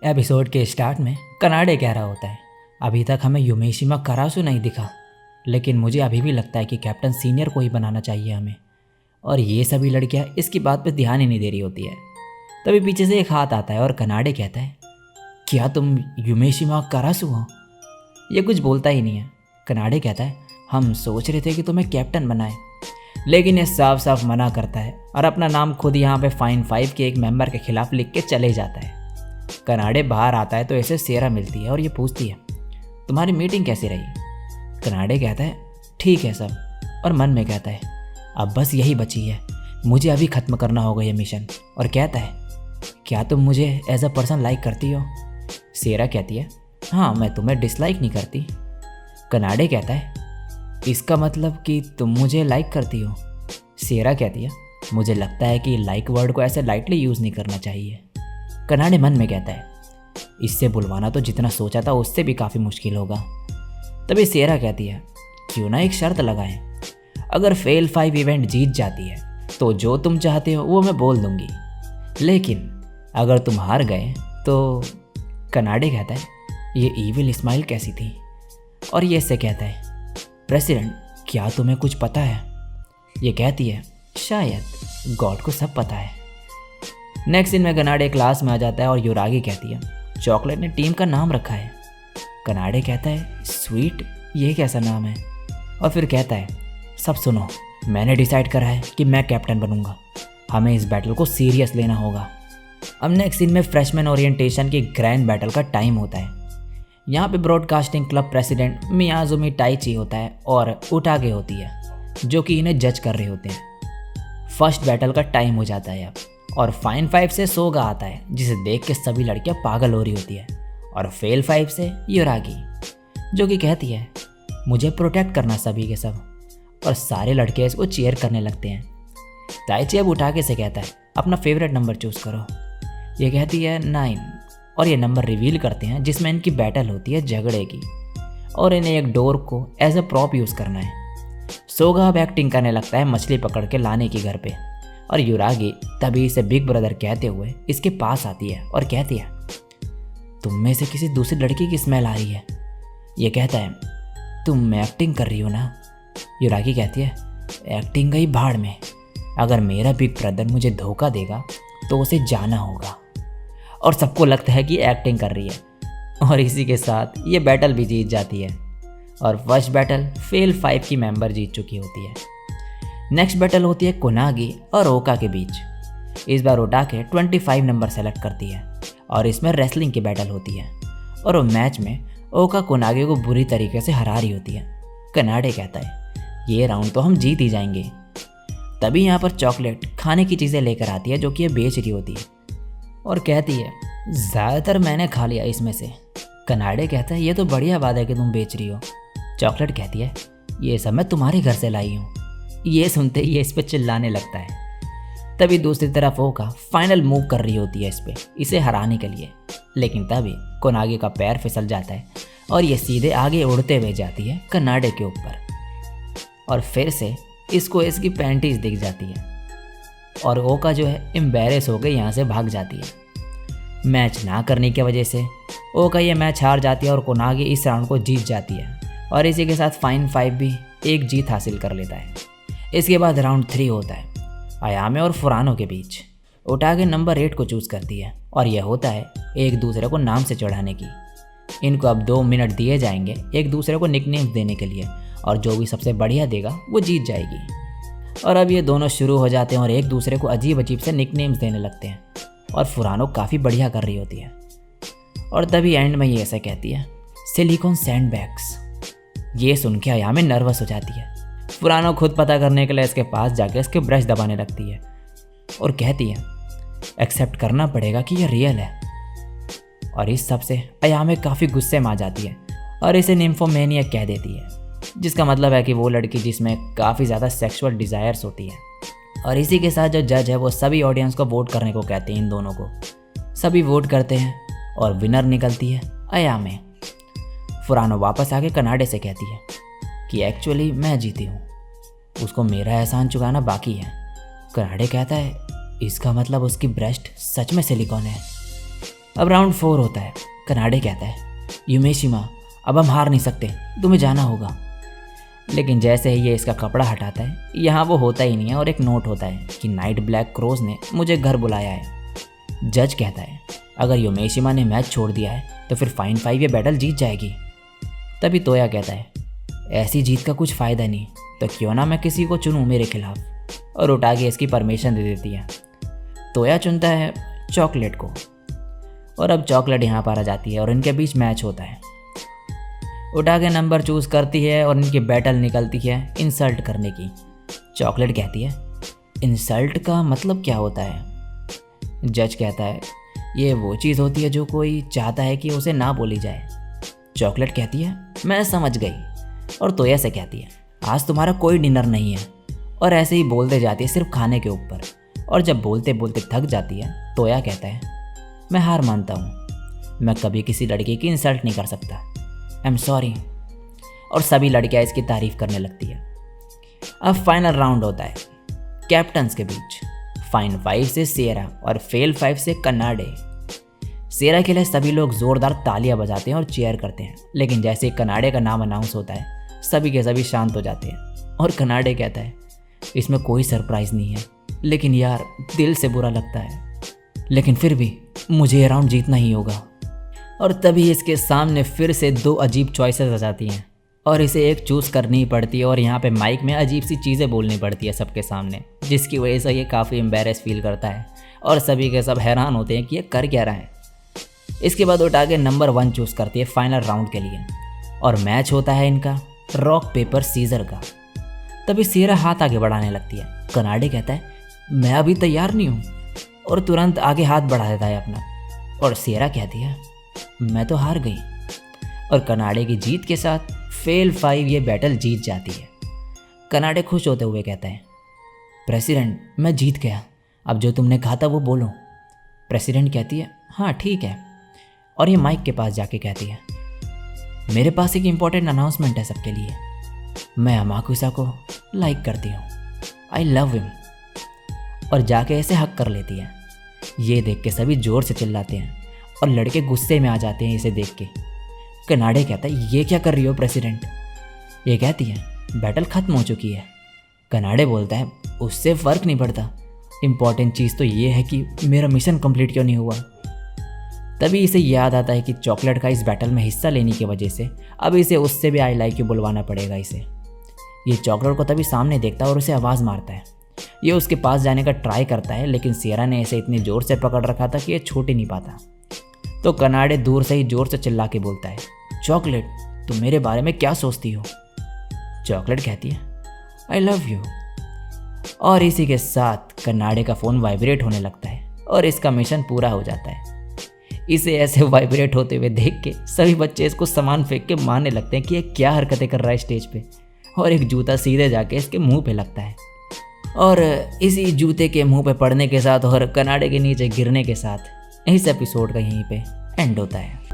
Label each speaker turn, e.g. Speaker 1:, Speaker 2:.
Speaker 1: Episode के start में कनाडे कह रहा होता है, अभी तक हमें युमेशिमा करासु नहीं दिखा, लेकिन मुझे अभी भी लगता है कि कैप्टन सीनियर को ही बनाना चाहिए हमें। और ये सभी लड़कियां इसकी बात पे ध्यान ही नहीं दे रही होती है। तभी पीछे से एक हाथ आता है और कनाडे कहता है, क्या तुम युमेशिमा करासु हो? ये कुछ बोलता ही नहीं है। कनाडे कहता है, हम सोच रहे थे कि तुम्हें कैप्टन बनाए, लेकिन ये साफ साफ मना करता है और अपना नाम खुद यहाँ पे फाइन 5 के एक मेंबर के खिलाफ लिख के चले जाता है। कनाडे बाहर आता है तो इसे सेरा मिलती है और ये पूछती है, तुम्हारी मीटिंग कैसी रही? कनाडे कहता है, ठीक है सब, और मन में कहता है, अब बस यही बची है, मुझे अभी ख़त्म करना होगा ये मिशन। और कहता है, क्या तुम मुझे एज अ पर्सन लाइक करती हो? सेरा कहती है, हाँ, मैं तुम्हें डिसलाइक नहीं करती। कनाडे कहता है, इसका मतलब कि तुम मुझे लाइक करती हो? सेरा कहती है, मुझे लगता है कि लाइक वर्ड को ऐसे लाइटली यूज़ नहीं करना चाहिए। कनाडे मन में कहता है, इससे बुलवाना तो जितना सोचा था उससे भी काफ़ी मुश्किल होगा। तभी सेरा कहती है, क्यों ना एक शर्त लगाएं, अगर फेल 5 इवेंट जीत जाती है तो जो तुम चाहते हो वो मैं बोल दूंगी, लेकिन अगर तुम हार गए तो। कनाडे कहता है, ये ईविल स्माइल कैसी थी? और ये इससे कहता है, प्रेसिडेंट, क्या तुम्हें कुछ पता है? ये कहती है, शायद गॉड को सब पता है। नेक्स्ट दिन में कनाडे क्लास में आ जाता है और युरागी कहती है, चॉकलेट ने टीम का नाम रखा है। कनाडे कहता है, स्वीट, ये कैसा नाम है? और फिर कहता है, सब सुनो, मैंने डिसाइड करा है कि मैं कैप्टन बनूंगा, हमें इस बैटल को सीरियस लेना होगा। अब नेक्स्ट दिन में फ्रेशमैन ओरिएंटेशन की ग्रैंड बैटल का टाइम होता है। यहाँ पे ब्रॉडकास्टिंग क्लब प्रेसिडेंट मियाजुमी टाइची होता है और उटागे होती है, जो कि इन्हें जज कर रहे होते हैं। फर्स्ट बैटल का टाइम हो जाता है अब, और फाइन 5 से सोगा आता है, जिसे देख के सभी लड़कियां पागल हो रही होती है। और फेल 5 से युरागी, जो कि कहती है, मुझे प्रोटेक्ट करना सभी के सब। और सारे लड़के इसको चीयर करने लगते हैं। ताइची अब उठाके से कहता है, अपना फेवरेट नंबर चूज़ करो। ये कहती है 9, और ये नंबर रिवील करते हैं जिसमें इनकी बैटल होती है झगड़े की, और इन्हें एक डोर को एज अ प्रॉप यूज़ करना है। सोगा अब एक्टिंग करने लगता है मछली पकड़ के लाने की घर पे, और युरागी तभी इसे बिग ब्रदर कहते हुए इसके पास आती है और कहती है, तुम में से किसी दूसरी लड़की की स्मेल आ रही है। ये कहता है, तुम एक्टिंग कर रही हो ना? युरागी कहती है, एक्टिंग गई भाड़ में, अगर मेरा बिग ब्रदर मुझे धोखा देगा तो उसे जाना होगा। और सबको लगता है कि एक्टिंग कर रही है, और इसी के साथ ये बैटल भी जीत जाती है। और फर्स्ट बैटल फेल 5 की मेंबर जीत चुकी होती है। नेक्स्ट बैटल होती है कोनागी और ओका के बीच। इस बार ओटाके 25 नंबर सेलेक्ट करती है, और इसमें रेसलिंग की बैटल होती है। और वो मैच में ओका कोनागी को बुरी तरीके से हरा रही होती है। कनाडे कहता है, ये राउंड तो हम जीत ही जाएंगे। तभी यहाँ पर चॉकलेट खाने की चीज़ें लेकर आती है, जो कि ये बेच रही होती है, और कहती है, ज़्यादातर मैंने खा लिया इसमें से। कनाडे कहता है, ये तो बढ़िया बात है कि तुम बेच रही हो। चॉकलेट कहती है, ये सब मैं तुम्हारे घर से लाई हूँ। ये सुनते ही ये इस पर चिल्लाने लगता है। तभी दूसरी तरफ ओका फाइनल मूव कर रही होती है इस पे, इसे हराने के लिए, लेकिन तभी कोनागी का पैर फिसल जाता है और ये सीधे आगे उड़ते हुए जाती है कनाडे के ऊपर, और फिर से इसको इसकी पैंटीज दिख जाती है, और ओका जो है एम्बैरेस होकर यहाँ से भाग जाती है। मैच ना करने की वजह से ओका ये मैच हार जाती है और कोनागी इस राउंड को जीत जाती है, और इसी के साथ फाइन 5 भी एक जीत हासिल कर लेता है। इसके बाद राउंड 3 होता है अयामे और फुरानो के बीच। ओटागे नंबर 8 को चूज़ करती है, और यह होता है एक दूसरे को नाम से चढ़ाने की। इनको अब 2 मिनट दिए जाएंगे एक दूसरे को निकनेम्स देने के लिए, और जो भी सबसे बढ़िया देगा वो जीत जाएगी। और अब ये दोनों शुरू हो जाते हैं और एक दूसरे को अजीब अजीब से निकनेम्स देने लगते हैं, और फुरानो काफ़ी बढ़िया कर रही होती है। और तभी एंड में ये ऐसा कहती है, सिलिकॉन सैंडबैग्स। ये सुन के अयामे नर्वस हो जाती है। फुरानो खुद पता करने के लिए इसके पास जाके इसके ब्रश दबाने लगती है, और कहती है, एक्सेप्ट करना पड़ेगा कि ये रियल है। और इस सब से अयामे काफ़ी गुस्से में आ जाती है और इसे निम्फोमेनिया कह देती है, जिसका मतलब है कि वो लड़की जिसमें काफ़ी ज़्यादा सेक्सुअल डिज़ायर्स होती है। और इसी के साथ जो जज है वो सभी ऑडियंस को वोट करने को कहते हैं इन दोनों को। सभी वोट करते हैं और विनर निकलती है अयामे। फुरानो वापस आके कनाडे से कहती है कि एक्चुअली मैं जीती हूँ, उसको मेरा एहसान चुकाना बाकी है। कनाडे कहता है इसका मतलब उसकी ब्रेस्ट सच में सिलिकॉन है। अब राउंड 4 होता है। कनाडे कहता है यूमेशिमा अब हम हार नहीं सकते, तुम्हें जाना होगा। लेकिन जैसे ही ये इसका कपड़ा हटाता है यहाँ वो होता ही नहीं है और एक नोट होता है कि नाइट ब्लैक क्रोज ने मुझे घर बुलाया है। जज कहता है अगर यूमेशिमा ने मैच छोड़ दिया है तो फिर फाइन 5 ये बैटल जीत जाएगी। तभी तोया कहता है ऐसी जीत का कुछ फ़ायदा नहीं, तो क्यों ना मैं किसी को चुनूँ मेरे खिलाफ, और उठाके इसकी परमिशन दे देती है। तोया चुनता है चॉकलेट को और अब चॉकलेट यहाँ पर आ जाती है और इनके बीच मैच होता है। उठा के नंबर चूज़ करती है और इनकी बैटल निकलती है इंसल्ट करने की। चॉकलेट कहती है इंसल्ट का मतलब क्या होता है? जज कहता है ये वो चीज़ होती है जो कोई चाहता है कि उसे ना बोली जाए। चॉकलेट कहती है मैं समझ गई, और तोया से कहती है आज तुम्हारा कोई डिनर नहीं है, और ऐसे ही बोलते जाती है सिर्फ खाने के ऊपर। और जब बोलते बोलते थक जाती है तोया कहता है मैं हार मानता हूँ, मैं कभी किसी लड़की की इंसल्ट नहीं कर सकता, आई एम सॉरी। और सभी लड़कियाँ इसकी तारीफ़ करने लगती है। अब फाइनल राउंड होता है कैप्टन्स के बीच। फाइन 5 से सिएरा और फेल 5 से कनाडे। सिएरा के लिए सभी लोग ज़ोरदार तालियां बजाते हैं और चीयर करते हैं, लेकिन जैसे ही कनाडे का नाम अनाउंस होता है सभी के सभी शांत हो जाते हैं। और कनाडे कहता है इसमें कोई सरप्राइज़ नहीं है, लेकिन यार दिल से बुरा लगता है, लेकिन फिर भी मुझे ये राउंड जीतना ही होगा। और तभी इसके सामने फिर से 2 अजीब चॉइसेस आ जाती हैं और इसे एक चूज़ करनी पड़ती है, और यहाँ पे माइक में अजीब सी चीज़ें बोलनी पड़ती है सबके सामने, जिसकी वजह से ये काफ़ी एम्बेरस फील करता है और सभी के सब हैरान होते हैं कि ये कर क्या रहा है। इसके बाद उठा के नंबर 1 चूज़ करती है फाइनल राउंड के लिए, और मैच होता है इनका रॉक पेपर सीजर का। तभी सिएरा हाथ आगे बढ़ाने लगती है। कनाडे कहता है मैं अभी तैयार नहीं हूँ, और तुरंत आगे हाथ बढ़ा देता है अपना, और सिएरा कहती है मैं तो हार गई। और कनाडे की जीत के साथ फेल 5 ये बैटल जीत जाती है। कनाडे खुश होते हुए कहता है प्रेसिडेंट मैं जीत गया, अब जो तुमने कहा था वो बोलो। प्रेसिडेंट कहती है हाँ ठीक है, और ये माइक के पास जाके कहती है मेरे पास एक इम्पॉर्टेंट अनाउंसमेंट है सबके लिए, मैं अमाकुसा को लाइक करती हूँ, आई लव हिम। और जाके ऐसे हक कर लेती है। ये देख के सभी ज़ोर से चिल्लाते हैं और लड़के गुस्से में आ जाते हैं इसे देख के। कनाडे कहता है ये क्या कर रही हो प्रेसिडेंट? ये कहती है बैटल ख़त्म हो चुकी है। कनाडे बोलता है उससे फ़र्क नहीं पड़ता, इम्पॉर्टेंट चीज़ तो ये है कि मेरा मिशन कंप्लीट क्यों नहीं हुआ। तभी इसे याद आता है कि चॉकलेट का इस बैटल में हिस्सा लेने की वजह से अब इसे उससे भी आई लाइक यू बुलवाना पड़ेगा इसे। ये चॉकलेट को तभी सामने देखता है और उसे आवाज़ मारता है। ये उसके पास जाने का ट्राई करता है, लेकिन सिएरा ने इसे इतनी ज़ोर से पकड़ रखा था कि ये छूट ही नहीं पाता। तो कनाडे दूर से ही ज़ोर से चिल्ला के बोलता है चॉकलेट तुम मेरे बारे में क्या सोचती हो? चॉकलेट कहती है आई लव यू। और इसी के साथ कनाडे का फ़ोन वाइब्रेट होने लगता है और इसका मिशन पूरा हो जाता है। इसे ऐसे वाइब्रेट होते हुए देख के सभी बच्चे इसको सामान फेंक के मारने लगते हैं कि ये क्या हरकतें कर रहा है स्टेज पे, और एक जूता सीधे जाके इसके मुंह पे लगता है। और इसी जूते के मुंह पे पड़ने के साथ और कनाडे के नीचे गिरने के साथ इस एपिसोड का यहीं पे एंड होता है।